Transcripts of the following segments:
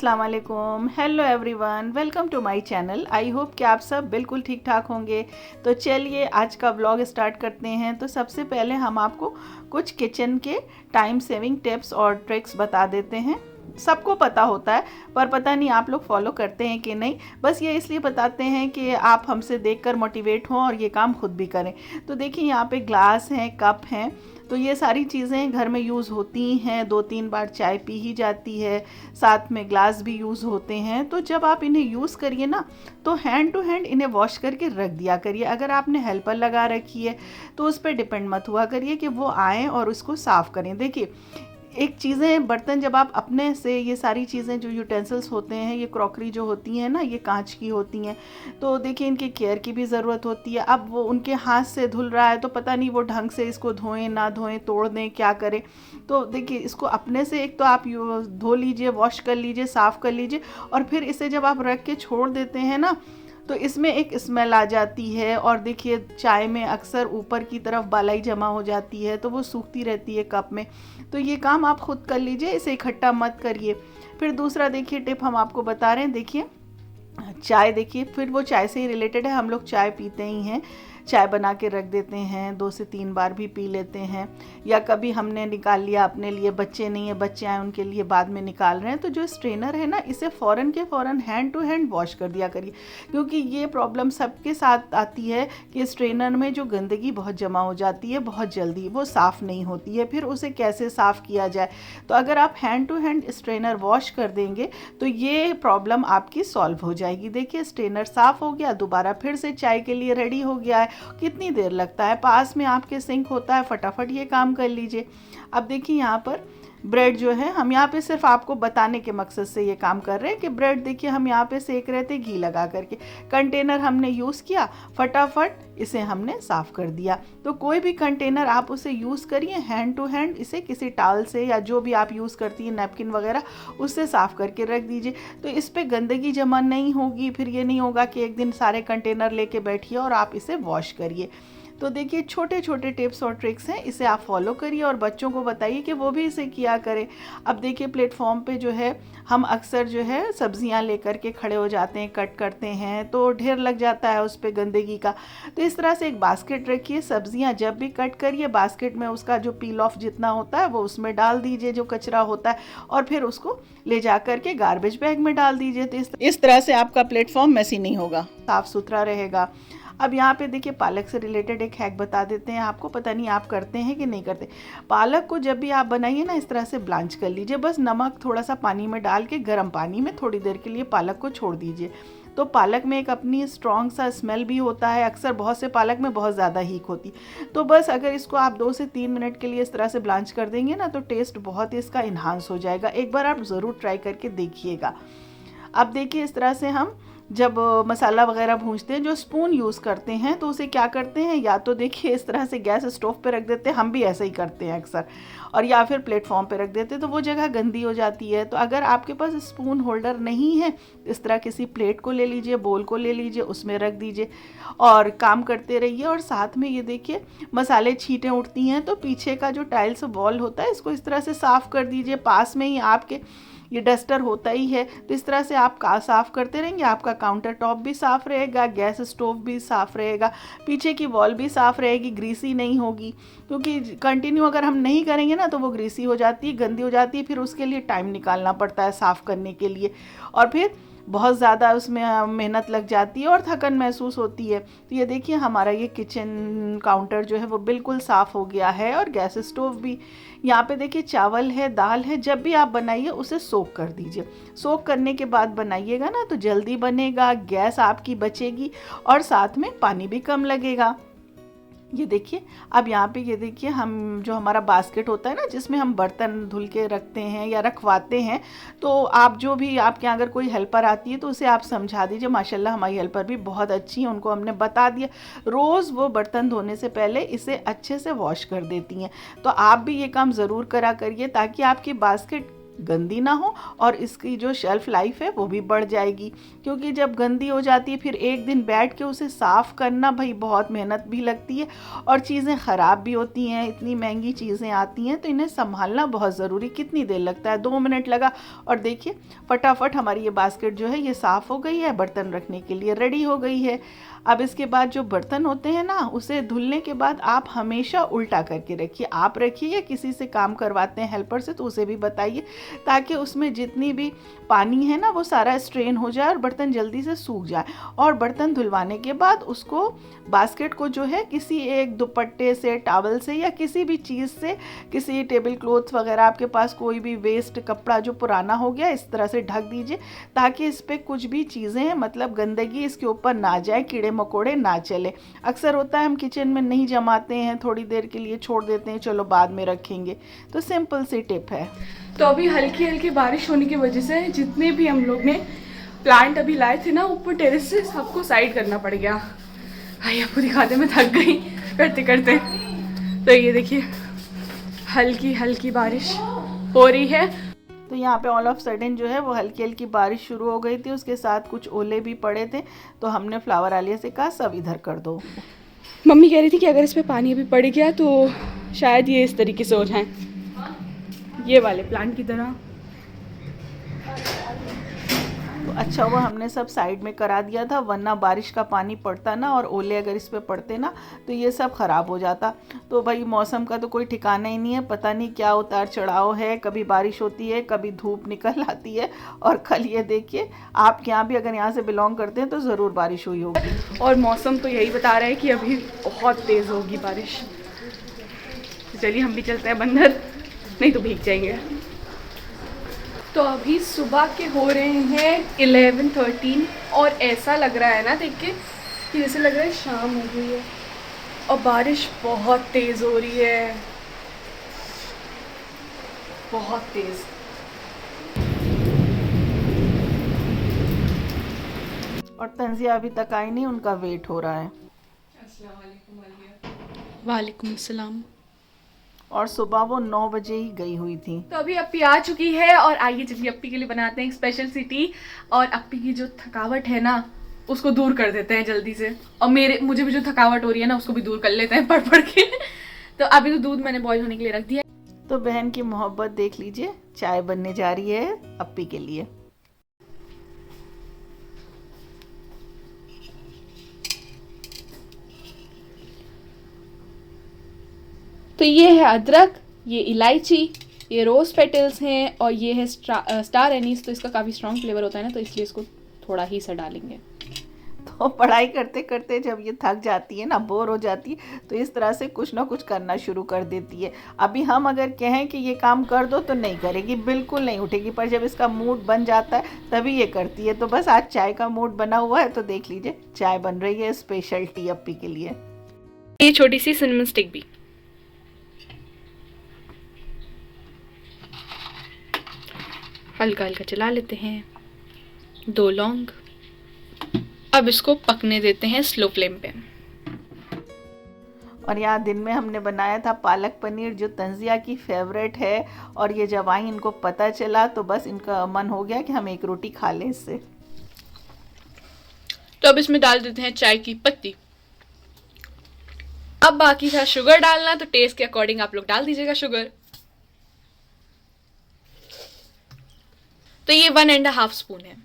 अस्सलाम वालेकुम, hello everyone, welcome to my channel. I hope कि आप सब बिल्कुल ठीक ठाक होंगे। तो चलिए आज का व्लॉग स्टार्ट करते हैं। तो सबसे पहले हम आपको कुछ किचन के टाइम सेविंग टिप्स और ट्रिक्स बता देते हैं। सबको पता होता है पर पता नहीं आप लोग फॉलो करते हैं कि नहीं। बस ये इसलिए बताते हैं कि आप हमसे देखकर मोटिवेट हों और ये काम खुद भी करें। तो देखिए यहाँ पे ग्लास हैं, कप हैं, तो ये सारी चीज़ें घर में यूज़ होती हैं। 2-3 बार चाय पी ही जाती है, साथ में ग्लास भी यूज़ होते हैं। तो जब आप इन्हें यूज़ करिए ना, तो हैंड टू हैंड इन्हें वॉश करके रख दिया करिए। अगर आपने हेल्पर लगा रखी है तो उस पर डिपेंड मत हुआ करिए कि वो आएँ और उसको साफ़ करें। देखिए एक चीज़ें, बर्तन जब आप अपने से, ये सारी चीज़ें जो यूटेंसिल्स होते हैं, ये क्रॉकरी जो होती हैं ना, ये कांच की होती हैं, तो देखिए इनकी केयर की भी ज़रूरत होती है। अब वो उनके हाथ से धुल रहा है तो पता नहीं वो ढंग से इसको धोएं ना धोएं, तोड़ दें, क्या करें। तो देखिए इसको अपने से एक तो आप धो लीजिए, वॉश कर लीजिए, साफ़ कर लीजिए, और फिर इसे जब आप रख के छोड़ देते हैं ना, तो इसमें एक स्मेल आ जाती है। और देखिए चाय में अक्सर ऊपर की तरफ बालाई जमा हो जाती है, तो वो सूखती रहती है कप में। तो ये काम आप खुद कर लीजिए, इसे इकट्ठा मत करिए। फिर दूसरा देखिए टिप हम आपको बता रहे हैं। देखिए चाय, देखिए फिर वो चाय से ही रिलेटेड है। हम लोग चाय पीते ही हैं, चाय बना के रख देते हैं, 2 से 3 बार भी पी लेते हैं। या कभी हमने निकाल लिया अपने लिए, बच्चे नहीं है, बच्चे आए उनके लिए बाद में निकाल रहे हैं, तो जो स्ट्रेनर है ना, इसे फ़ौरन के फ़ौरन हैंड टू हैंड वॉश कर दिया करिए। क्योंकि ये प्रॉब्लम सबके साथ आती है कि स्ट्रेनर में जो गंदगी बहुत जमा हो जाती है, बहुत जल्दी वो साफ़ नहीं होती है। फिर उसे कैसे साफ़ किया जाए? तो अगर आप hand to hand strainer wash कर देंगे तो ये प्रॉब्लम आपकी सॉल्व हो जाएगी। देखिए स्ट्रेनर साफ़ हो गया, दोबारा फिर से चाय के लिए रेडी हो गया है। कितनी देर लगता है, पास में आपके सिंक होता है, फटाफट ये काम कर लीजिए। अब देखिए यहाँ पर ब्रेड जो है, हम यहाँ पे सिर्फ आपको बताने के मकसद से ये काम कर रहे हैं कि ब्रेड देखिए हम यहाँ पे सेक रहे थे घी लगा करके, कंटेनर हमने यूज़ किया, फटाफट इसे हमने साफ़ कर दिया। तो कोई भी कंटेनर आप उसे यूज़ करिए हैंड टू हैंड, इसे किसी टावल से या जो भी आप यूज़ करती हैं, नैपकिन वगैरह, उससे साफ़ करके रख दीजिए। तो इस पर गंदगी जमा नहीं होगी। फिर ये नहीं होगा कि एक दिन सारे कंटेनर लेके बैठिए और आप इसे वॉश करिए। तो देखिए छोटे छोटे टिप्स और ट्रिक्स हैं, इसे आप फॉलो करिए और बच्चों को बताइए कि वो भी इसे किया करें। अब देखिए प्लेटफॉर्म पे जो है, हम अक्सर जो है सब्जियां लेकर के खड़े हो जाते हैं, कट करते हैं, तो ढेर लग जाता है उस पर गंदगी का। तो इस तरह से एक बास्केट रखिए, सब्जियां जब भी कट करिए बास्केट में उसका जो पील ऑफ जितना होता है वो उसमें डाल दीजिए, जो कचरा होता है, और फिर उसको ले जा करके गार्बेज बैग में डाल दीजिए। तो इस तरह से आपका प्लेटफॉर्म मैसी नहीं होगा, साफ़ सुथरा रहेगा। अब यहाँ पे देखिए पालक से रिलेटेड एक हैक बता देते हैं आपको, पता नहीं आप करते हैं कि नहीं करते। पालक को जब भी आप बनाइए ना, इस तरह से ब्लांच कर लीजिए, बस नमक थोड़ा सा पानी में डाल के गर्म पानी में थोड़ी देर के लिए पालक को छोड़ दीजिए। तो पालक में एक अपनी स्ट्रॉन्ग सा स्मेल भी होता है, अक्सर बहुत से पालक में बहुत ज़्यादा हीक होती। तो बस अगर इसको आप 2 से 3 मिनट के लिए इस तरह से ब्लांच कर देंगे ना, तो टेस्ट बहुत इसका इन्हांस हो जाएगा। एक बार आप ज़रूर ट्राई करके देखिएगा। अब देखिए इस तरह से हम जब मसाला वगैरह भूनते हैं, जो स्पून यूज़ करते हैं, तो उसे क्या करते हैं, या तो देखिए इस तरह से गैस स्टोव पे रख देते हैं, हम भी ऐसे ही करते हैं अक्सर, और या फिर प्लेटफॉर्म पे रख देते हैं, तो वो जगह गंदी हो जाती है। तो अगर आपके पास स्पून होल्डर नहीं है, इस तरह किसी प्लेट को ले लीजिए, बोल को ले लीजिए, उसमें रख दीजिए और काम करते रहिए। और साथ में ये देखिए मसाले छींटें उठती हैं, तो पीछे का जो टाइल्स वॉल होता है, इसको इस तरह से साफ़ कर दीजिए। पास में ही आपके ये डस्टर होता ही है, तो इस तरह से आप साफ़ करते रहेंगे, आपका काउंटर टॉप भी साफ़ रहेगा, गैस स्टोव भी साफ़ रहेगा, पीछे की वॉल भी साफ़ रहेगी, ग्रीसी नहीं होगी। क्योंकि कंटिन्यू अगर हम नहीं करेंगे ना, तो वो ग्रीसी हो जाती है, गंदी हो जाती है, फिर उसके लिए टाइम निकालना पड़ता है साफ़ करने के लिए, और फिर बहुत ज़्यादा उसमें मेहनत लग जाती है और थकन महसूस होती है। तो ये देखिए हमारा ये किचन काउंटर जो है वो बिल्कुल साफ़ हो गया है, और गैस स्टोव भी। यहाँ पे देखिए चावल है, दाल है, जब भी आप बनाइए उसे सोक कर दीजिए। सोक करने के बाद बनाइएगा ना, तो जल्दी बनेगा, गैस आपकी बचेगी और साथ में पानी भी कम लगेगा। ये देखिए अब यहाँ पे ये देखिए, हम जो हमारा बास्केट होता है ना, जिसमें हम बर्तन धुल के रखते हैं या रखवाते हैं, तो आप जो भी, आपके यहाँ अगर कोई हेल्पर आती है तो उसे आप समझा दीजिए। माशाल्लाह हमारी हेल्पर भी बहुत अच्छी है, उनको हमने बता दिया, रोज़ वो बर्तन धोने से पहले इसे अच्छे से वॉश कर देती हैं। तो आप भी ये काम ज़रूर करा करिए, ताकि आपकी बास्केट गंदी ना हो और इसकी जो शेल्फ़ लाइफ है वो भी बढ़ जाएगी। क्योंकि जब गंदी हो जाती है फिर एक दिन बैठ के उसे साफ़ करना भाई बहुत मेहनत भी लगती है और चीज़ें ख़राब भी होती हैं। इतनी महंगी चीज़ें आती हैं तो इन्हें संभालना बहुत ज़रूरी। कितनी देर लगता है, 2 मिनट लगा और देखिए फटाफट हमारी ये बास्केट जो है ये साफ़ हो गई है, बर्तन रखने के लिए रेडी हो गई है। अब इसके बाद जो बर्तन होते हैं ना, उसे धुलने के बाद आप हमेशा उल्टा करके रखिए। आप रखिए या किसी से काम करवाते हैं हेल्पर से तो उसे भी बताइए, ताकि उसमें जितनी भी पानी है ना वो सारा स्ट्रेन हो जाए और बर्तन जल्दी से सूख जाए। और बर्तन धुलवाने के बाद उसको बास्केट को जो है किसी एक दुपट्टे से, टॉवल से या किसी भी चीज़ से, किसी टेबल क्लॉथ वगैरह आपके पास कोई भी वेस्ट कपड़ा जो पुराना हो गया इस तरह से ढक दीजिए, ताकि इस पर कुछ भी चीज़ें मतलब गंदगी इसके ऊपर ना जाए, कीड़े मकोड़े ना चले। अक्सर होता है हम किचन में नहीं जमाते हैं, थोड़ी देर के लिए छोड़ देते हैं, चलो बाद में रखेंगे। तो सिंपल सी टिप है। तो अभी हल्की हल्की बारिश होने की वजह से जितने भी हम लोग ने प्लांट अभी लाए थे ना ऊपर टेरेस से, सबको साइड करना पड़ गया। भाई आपको दिखाते मैं थक गई करते करते। तो ये देखिए हल्की हल्की बारिश हो रही है। तो यहाँ पे ऑल ऑफ सडन जो है वो हल्की हल्की बारिश शुरू हो गई थी, उसके साथ कुछ ओले भी पड़े थे। तो हमने फ्लावर आलिया से कहा सब इधर कर दो। मम्मी कह रही थी कि अगर इस पे पानी अभी पड़ गया तो शायद ये इस तरीके से हो जाए, ये वाले प्लांट की तरह। तो अच्छा हुआ हमने सब साइड में करा दिया था, वरना बारिश का पानी पड़ता ना और ओले अगर इस पे पड़ते ना तो ये सब ख़राब हो जाता। तो भाई मौसम का तो कोई ठिकाना ही नहीं है, पता नहीं क्या उतार चढ़ाव है, कभी बारिश होती है कभी धूप निकल आती है। और कल ये देखिए आप यहाँ भी अगर यहाँ से बिलोंग करते हैं तो ज़रूर बारिश हुई होगी। और मौसम तो यही बता रहा है कि अभी बहुत तेज़ होगी बारिश। तो चलिए हम भी चलते हैं बंदर, नहीं तो भीग जाएंगे। तो अभी सुबह के हो रहे हैं 11:13 और ऐसा लग रहा है ना देख के कि जैसे लग रहा है शाम हो गई है और बारिश बहुत तेज़ हो रही है, बहुत तेज़। और तंजिया अभी तक आई नहीं, उनका वेट हो रहा है। वालेकुम अस्सलाम। और सुबह वो 9 बजे ही गई हुई थी। तो अभी अप्पी आ चुकी है और आइए चलिए अप्पी के लिए बनाते हैं एक स्पेशल सी टी और अप्पी की जो थकावट है ना उसको दूर कर देते हैं जल्दी से। और मुझे भी जो थकावट हो रही है ना उसको भी दूर कर लेते हैं पढ़ पढ़ के। तो अभी तो दूध मैंने बॉईल होने के लिए रख दिया। तो बहन की मोहब्बत देख लीजिए, चाय बनने जा रही है अप्पी के लिए। तो ये है अदरक, ये इलायची, ये रोज़ पेटल्स हैं और ये है स्टार एनीस। तो इसका काफ़ी स्ट्रॉन्ग फ्लेवर होता है ना, तो इसलिए इसको थोड़ा ही सा डालेंगे। तो पढ़ाई करते करते जब ये थक जाती है ना, बोर हो जाती है, तो इस तरह से कुछ ना कुछ करना शुरू कर देती है। अभी हम अगर कहें कि ये काम कर दो तो नहीं करेगी, बिल्कुल नहीं उठेगी, पर जब इसका मूड बन जाता है तभी ये करती है। तो बस आज चाय का मूड बना हुआ है, तो देख लीजिए चाय बन रही है स्पेशल टी अप्पी के लिए। ये छोटी सी सिनेमन स्टिक भी, हल्का हल्का चला लेते हैं। 2 लौंग। अब इसको पकने देते हैं स्लो फ्लेम पे। और यहाँ दिन में हमने बनाया था पालक पनीर, जो तंजिया की फेवरेट है। और ये जब आई इनको पता चला तो बस इनका मन हो गया कि हम एक रोटी खा लें इससे। तो अब इसमें डाल देते हैं चाय की पत्ती। अब बाकी था शुगर डालना, तो टेस्ट के अकॉर्डिंग आप लोग डाल दीजिएगा शुगर। तो ये 1.5 स्पून है।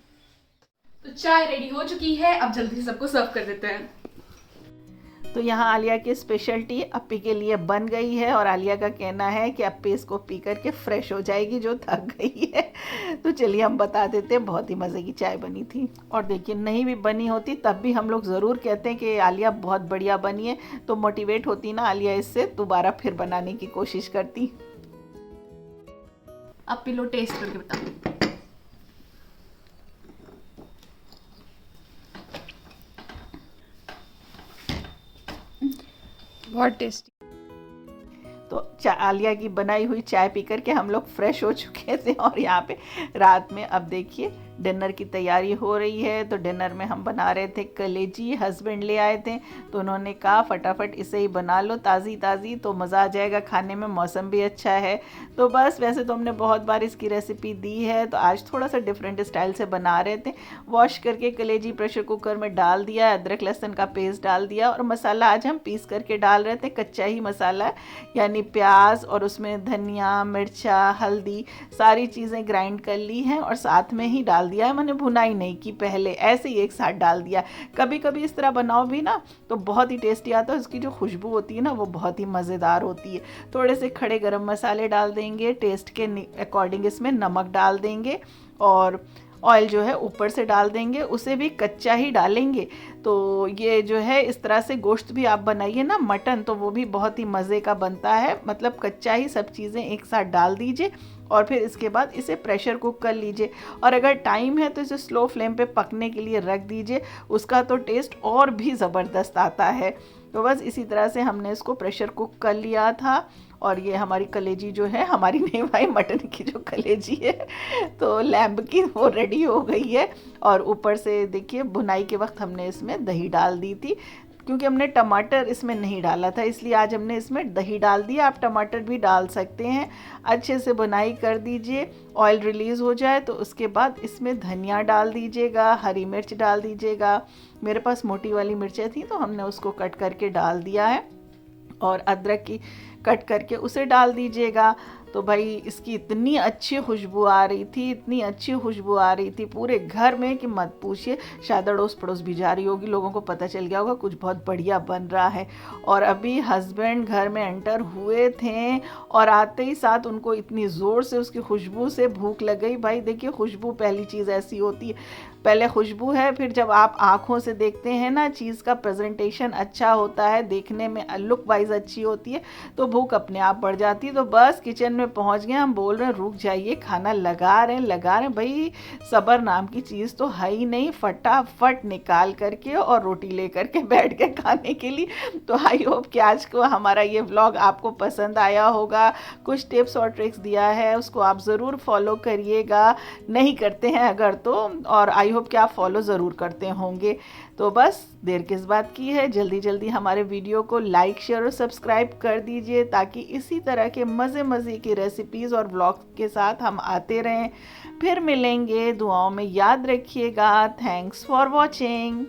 तो चाय रेडी हो चुकी है, अब जल्दी से सबको सर्व कर देते हैं। तो यहाँ आलिया की स्पेशल टी अप्पी के लिए बन गई है और आलिया का कहना है कि अप्पी इसको पी करके फ्रेश हो जाएगी जो थक गई है। तो चलिए हम बता देते हैं, बहुत ही मज़े की चाय बनी थी। और देखिए नहीं भी बनी होती तब भी हम लोग ज़रूर कहते हैं कि आलिया बहुत बढ़िया बनी है, तो मोटिवेट होती ना आलिया, इससे दोबारा फिर बनाने की कोशिश करती। अब पी लो, टेस्ट करके बताओ। बहुत टेस्टी। तो आलिया की बनाई हुई चाय पी करके हम लोग फ्रेश हो चुके थे और यहाँ पे रात में अब देखिए डिनर की तैयारी हो रही है। तो डिनर में हम बना रहे थे कलेजी, हस्बैंड ले आए थे तो उन्होंने कहा फटाफट इसे ही बना लो ताज़ी ताज़ी, तो मज़ा आ जाएगा खाने में, मौसम भी अच्छा है। तो बस वैसे तो हमने बहुत बार इसकी रेसिपी दी है, तो आज थोड़ा सा डिफरेंट स्टाइल से बना रहे थे। वॉश करके कलेजी प्रेशर कुकर में डाल दिया, अदरक लहसुन का पेस्ट डाल दिया, और मसाला आज हम पीस करके डाल रहे थे, कच्चा ही मसाला, यानी प्याज और उसमें धनिया, मिर्चा, हल्दी, सारी चीज़ें ग्राइंड कर ली हैं और साथ में ही डाल दिया है। मैंने भुनाई नहीं की, पहले ऐसे ही एक साथ डाल दिया। कभी कभी इस तरह बनाओ भी ना तो बहुत ही टेस्टी आता है, उसकी जो खुशबू होती है ना वो बहुत ही मज़ेदार होती है। थोड़े से खड़े गरम मसाले डाल देंगे, टेस्ट के अकॉर्डिंग इसमें नमक डाल देंगे, और ऑयल जो है ऊपर से डाल देंगे, उसे भी कच्चा ही डालेंगे। तो ये जो है इस तरह से गोश्त भी आप बनाइए ना मटन, तो वो भी बहुत ही मज़े का बनता है। मतलब कच्चा ही सब चीज़ें एक साथ डाल दीजिए और फिर इसके बाद इसे प्रेशर कुक कर लीजिए, और अगर टाइम है तो इसे स्लो फ्लेम पे पकने के लिए रख दीजिए, उसका तो टेस्ट और भी ज़बरदस्त आता है। तो बस इसी तरह से हमने इसको प्रेशर कुक कर लिया था। और ये हमारी कलेजी जो है, हमारी नहीं भाई, मटन की जो कलेजी है तो लैम्ब की, वो रेडी हो गई है। और ऊपर से देखिए भुनाई के वक्त हमने इसमें दही डाल दी थी, क्योंकि हमने टमाटर इसमें नहीं डाला था, इसलिए आज हमने इसमें दही डाल दिया। आप टमाटर भी डाल सकते हैं। अच्छे से बुनाई कर दीजिए, ऑयल रिलीज़ हो जाए तो उसके बाद इसमें धनिया डाल दीजिएगा, हरी मिर्च डाल दीजिएगा। मेरे पास मोटी वाली मिर्चें थी तो हमने उसको कट करके डाल दिया है, और अदरक की कट करके उसे डाल दीजिएगा। तो भाई इसकी इतनी अच्छी खुशबू आ रही थी, इतनी अच्छी खुशबू आ रही थी पूरे घर में कि मत पूछिए। शायद अड़ोस पड़ोस भी जा रही होगी, लोगों को पता चल गया होगा कुछ बहुत बढ़िया बन रहा है। और अभी हस्बैंड घर में एंटर हुए थे और आते ही साथ उनको इतनी ज़ोर से उसकी खुशबू से भूख लग गई। भाई देखिए, खुशबू पहली चीज़ ऐसी होती है, पहले खुशबू है, फिर जब आप आँखों से देखते हैं ना, चीज़ का प्रेजेंटेशन अच्छा होता है, देखने में लुक वाइज अच्छी होती है, तो भूख अपने आप बढ़ जाती है। तो बस किचन में पहुंच गए, हम बोल रहे हैं रुक जाइए, खाना लगा रहे हैं भाई, सब्र नाम की चीज़ तो है ही नहीं, फटाफट निकाल करके और रोटी ले करके बैठ गए खाने के लिए। तो आई होप कि आज को हमारा ये व्लॉग आपको पसंद आया होगा। कुछ टिप्स और ट्रिक्स दिया है, उसको आप ज़रूर फॉलो करिएगा, नहीं करते हैं अगर तो, और आई होप कि आप फॉलो ज़रूर करते होंगे। तो बस देर किस बात की है, जल्दी जल्दी हमारे वीडियो को लाइक, शेयर और सब्सक्राइब कर दीजिए, ताकि इसी तरह के मज़े की रेसिपीज़ और व्लॉग्स के साथ हम आते रहें। फिर मिलेंगे, दुआओं में याद रखिएगा। Thanks for watching.